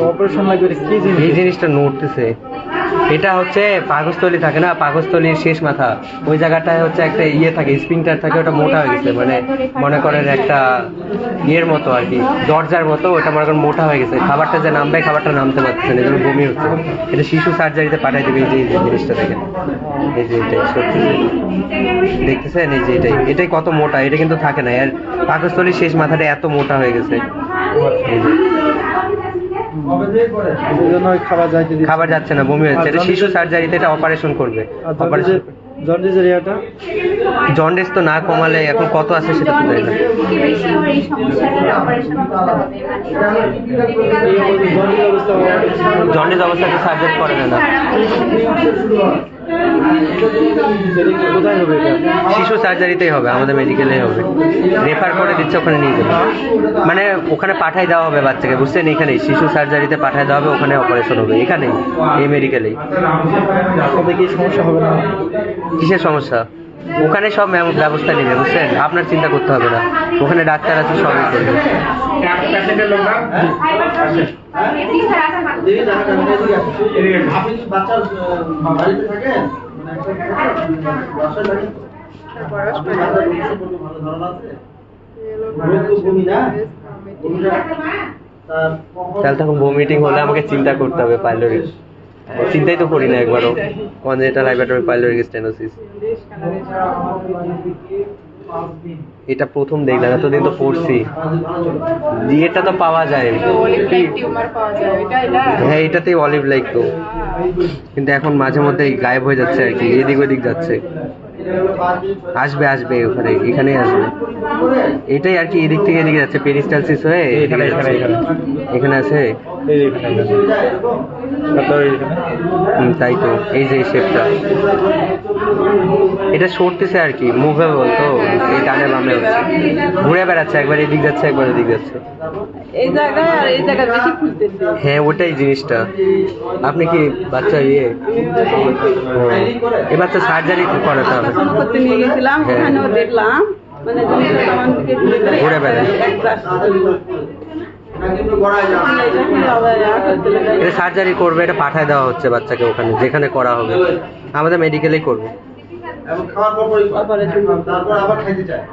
Operation লাগবে, কি জিনিস? এই জিনিসটা নড়তেছে। এটা হচ্ছে পাকস্থলী থাকে না, পাকস্থলীর শেষ মাথা, ওই জায়গাটায় হচ্ছে একটা ইয়ে থাকে, স্প্রিংটার থাকে, ওটা মোটা হয়ে গেছে। মানে মনে করেন একটা ইয়ের মতো আর কি, দরজার মতো, ওটা মনে করেন মোটা হয়ে গেছে। খাবারটা যে নামবে, খাবারটা নামতে পারতেছে না, এগুলো বমি হচ্ছে। এটা শিশু সার্জারিতে পাঠাই দেবে। এই যে জিনিসটা দেখেন, এই যে এটাই সত্যি দেখতেছেন, এই যে এটাই কত মোটা, এটা কিন্তু থাকে না। আর পাকস্থলীর শেষ মাথাটা এত মোটা হয়ে গেছে। এই যে খাবার যাচ্ছে না, বমি হচ্ছে। এটা শিশু সার্জারিতে এটা অপারেশন করবে। জন্ডিস তো না কমালে এখন কত আছে সেটা তো জানি না। জন্ডিস অবস্থাতে সার্জারি করে না। কোথায় হবে এটা? শিশু সার্জারিতেই হবে, আমাদের মেডিকেলেই হবে। রেফার করে দিচ্ছে, ওখানে নিয়ে যাবে। মানে ওখানে পাঠাই দেওয়া হবে বাচ্চাকে, বুঝছেন? এখানেই শিশু সার্জারিতে পাঠাই দেওয়া হবে, ওখানে অপারেশন হবে, এখানেই, এই মেডিকেলেই। কি সমস্যা হবে না? কিসের সমস্যা? ওখানে সব ব্যবস্থা নেবে, বুঝছেন? আপনার চিন্তা করতে হবে না, ওখানে ডাক্তার আছে, সবই করবে। তাহলে তখন ভমিটিং হলে আমাকে চিন্তা করতে হবে পাইলোরিক। চিন্তাই তো করি না একবারও, কনজেনিটাল হাইপারট্রফিক পাইলোরিক স্টেনোসিস। এটা প্রথম দেখলাম, এতদিন তো পড়ছি, এটা তো পাওয়া যায়। হ্যাঁ, এটাতেই অলিভ লাইক তো, কিন্তু এখন মাঝে মধ্যে গায়েব হয়ে যাচ্ছে আর কি, এদিক ওদিক যাচ্ছে। আসবে আসবে, এখানেই আসবে। এটাই আর কি, এদিক থেকে এদিকে যাচ্ছে, পেরিস্টালসিস হয়ে এখানে আছে। তাই তো, এই যে শেপটা, এটা সরতেছে আর কি, মুভেবল তো, এই ডানে বামে হচ্ছে, ঘুরে বেড়াচ্ছে, একবার এদিক যাচ্ছে, একবার এদিক যাচ্ছে। এই জায়গায় আর এই জায়গায় বেশি ফুলতেছে। হ্যাঁ, ওটাই জিনিসটা। আপনি কি বাচ্চা এই বাচ্চা সার্জারি করাতে হবে। করতে নিয়ে গেছিলাম, ওখানেও দেখলাম মানে ঘুরে বেড়ায়। এটা সার্জারি করবে, এটা পাঠায় দেওয়া হচ্ছে বাচ্চাকে ওখানে, যেখানে করা হবে। আমাদের মেডিকেলেই করবো। তারপর আবার খাইতে চায়।